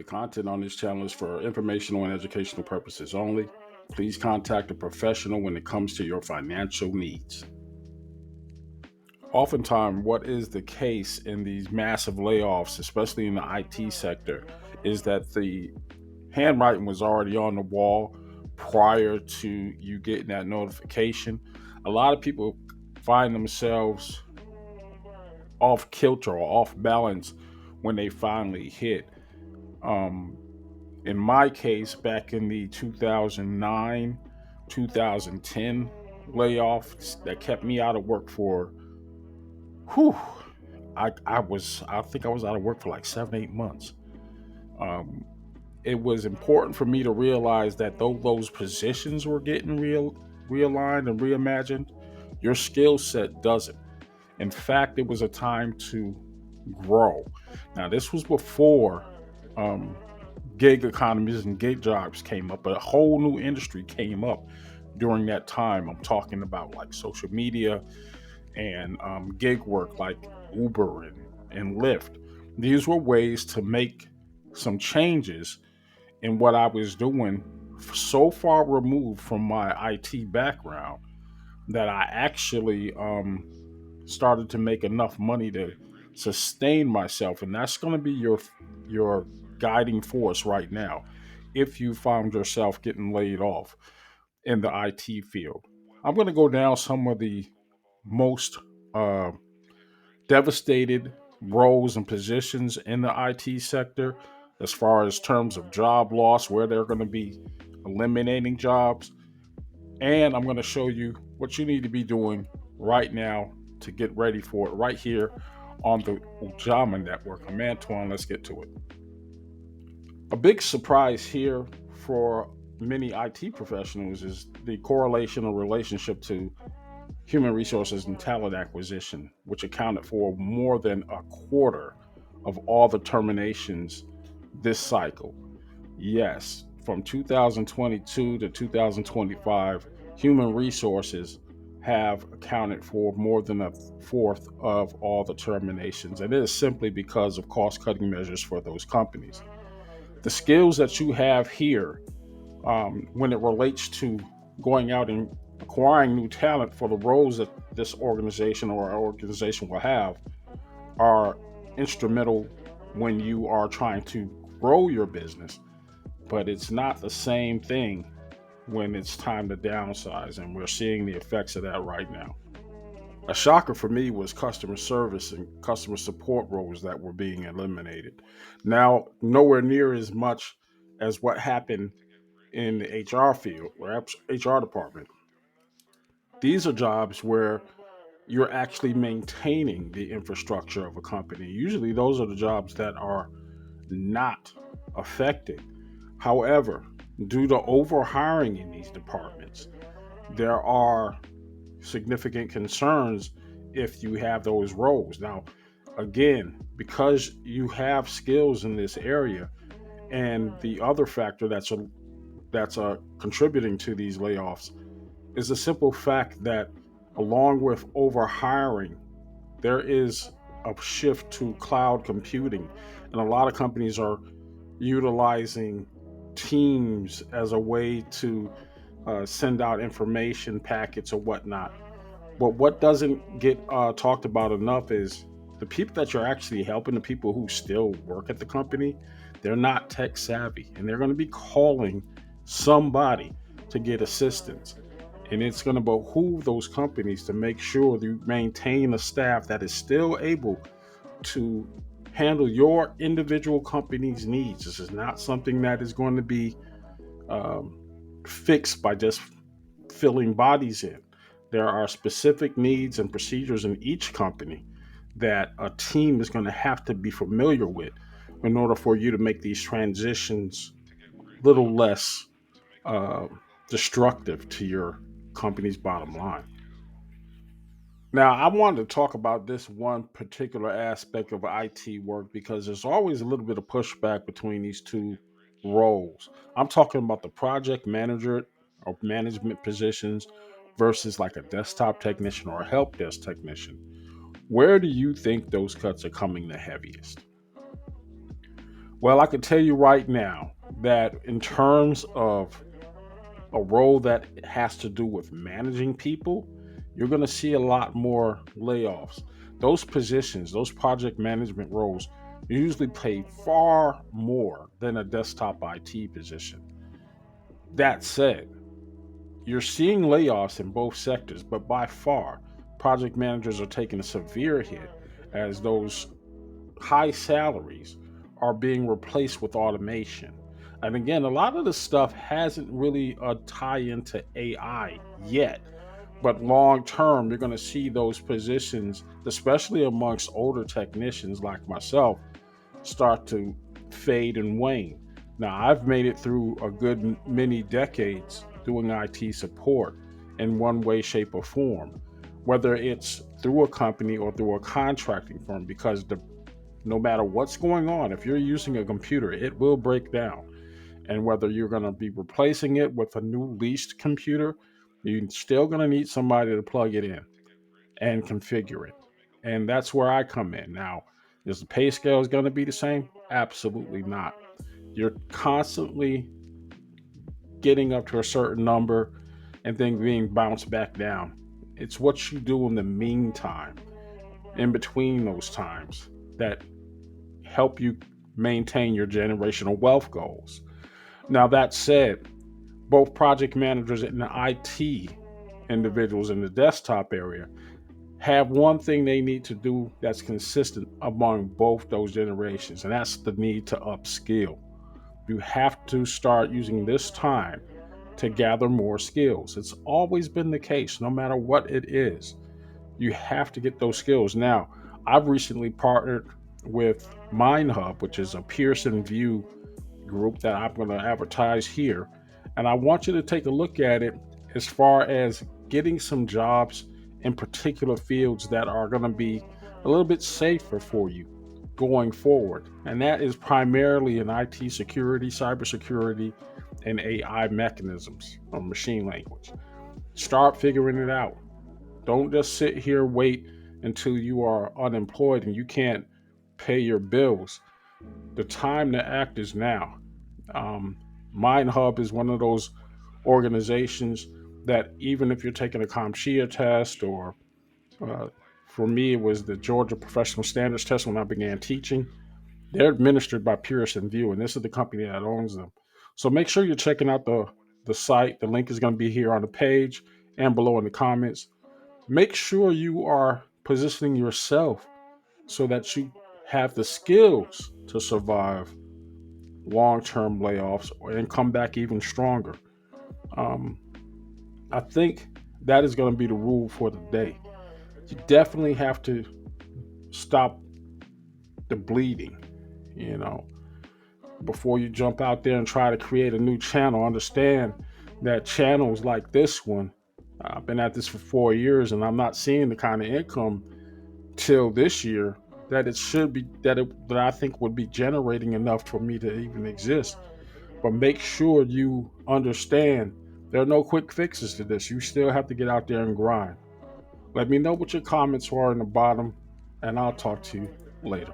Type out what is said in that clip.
The content on this channel is for informational and educational purposes only. Please contact a professional when it comes to your financial needs. Oftentimes, what is the case in these massive layoffs, especially in the IT sector, is that the handwriting was already on the wall prior to you getting that notification. A lot of people find themselves off kilter or off balance when they finally hit. Um, in my case, back in the 2009, 2010 layoffs that kept me out of work for, whew, I think I was out of work for like 7, 8 months. Um, it was important for me to realize that though those positions were getting realigned and reimagined, your skill set doesn't. In fact, it was a time to grow. Now, this was before um, gig economies and gig jobs came up. A whole new industry came up during that time. I'm talking about like social media and gig work like Uber and Lyft. These were ways to make some changes in what I was doing, so far removed from my IT background that I actually started to make enough money to sustain myself, and that's going to be your guiding force right now. If you found yourself getting laid off in the IT field, I'm going to go down some of the most uh, devastated roles and positions in the IT sector as far as terms of job loss, where they're going to be eliminating jobs. And I'm going to show you what you need to be doing right now to get ready for it right here on the Ujamaa Network. I'm Antoine. Let's get to it. A big surprise here for many IT professionals is the correlation or relationship to human resources and talent acquisition, which accounted for more than a quarter of all the terminations this cycle. Yes, from 2022 to 2025, human resources have accounted for more than a fourth of all the terminations. And it is simply because of cost cutting measures for those companies. The skills that you have here, when it relates to going out and acquiring new talent for the roles that this organization or our organization will have, are instrumental when you are trying to grow your business, but it's not the same thing when it's time to downsize, and we're seeing the effects of that right now. A shocker for me was customer service and customer support roles that were being eliminated. Now, nowhere near as much as what happened in the HR field or HR department. These are jobs where you're actually maintaining the infrastructure of a company. Usually, those are the jobs that are not affected. However, due to overhiring in these departments, there are significant concerns if you have those roles. Now, again, because you have skills in this area, and the other factor that's contributing to these layoffs is the simple fact that, along with overhiring, there is a shift to cloud computing, and a lot of companies are utilizing Teams as a way to send out information packets or whatnot. But what doesn't get talked about enough is the people that you're actually helping, the people who still work at the company, they're not tech savvy, and they're going to be calling somebody to get assistance. And it's going to behoove those companies to make sure you maintain a staff that is still able to handle your individual company's needs. This is not something that is going to be um, fixed by just filling bodies in. There are specific needs and procedures in each company that a team is going to have to be familiar with in order for you to make these transitions a little less uh, destructive to your company's bottom line. Now, I wanted to talk about this one particular aspect of IT work because there's always a little bit of pushback between these two roles. I'm talking about the project manager or management positions versus like a desktop technician or a help desk technician. Where do you think those cuts are coming the heaviest? Well, I can tell you right now that in terms of a role that has to do with managing people, you're going to see a lot more layoffs. Those positions, those project management roles, usually pay far more than a desktop IT position. That said, you're seeing layoffs in both sectors, but by far, project managers are taking a severe hit as those high salaries are being replaced with automation. And again, a lot of the stuff hasn't really a tie into AI yet. But long term, you're going to see those positions, especially amongst older technicians like myself, start to fade and wane. Now, I've made it through a good many decades doing IT support in one way, shape, or form, whether it's through a company or through a contracting firm, because no matter what's going on, if you're using a computer, it will break down. And whether you're going to be replacing it with a new leased computer, you're still going to need somebody to plug it in and configure it. And that's where I come in. Now, is the pay scale is going to be the same? Absolutely not. You're constantly getting up to a certain number and then being bounced back down. It's what you do in the meantime, in between those times, that help you maintain your generational wealth goals. Now, that said, both project managers and the IT individuals in the desktop area have one thing they need to do that's consistent among both those generations, and that's the need to upskill. You have to start using this time to gather more skills. It's always been the case, no matter what it is. You have to get those skills. Now, I've recently partnered with MindHub, which is a Pearson View group that I'm going to advertise here. And I want you to take a look at it as far as getting some jobs in particular fields that are going to be a little bit safer for you going forward. And that is primarily in IT security, cybersecurity, and AI mechanisms or machine language. Start figuring it out. Don't just sit here, wait until you are unemployed and you can't pay your bills. The time to act is now. Um, Mind Hub is one of those organizations that even if you're taking a CompTIA test or uh, for me, it was the Georgia Professional Standards Test when I began teaching. They're administered by Pearson View, and this is the company that owns them. So make sure you're checking out the site. The link is going to be here on the page and below in the comments. Make sure you are positioning yourself so that you have the skills to survive long-term layoffs and come back even stronger. Um, I think that is going to be the rule for the day. You definitely have to stop the bleeding, you know, before you jump out there and try to create a new channel. Understand that channels like this one, I've been at this for 4 years and I'm not seeing the kind of income till this year that it should be that I think would be generating enough for me to even exist. But make sure you understand there are no quick fixes to this. You still have to get out there and grind. Let me know what your comments were in the bottom, and I'll talk to you later.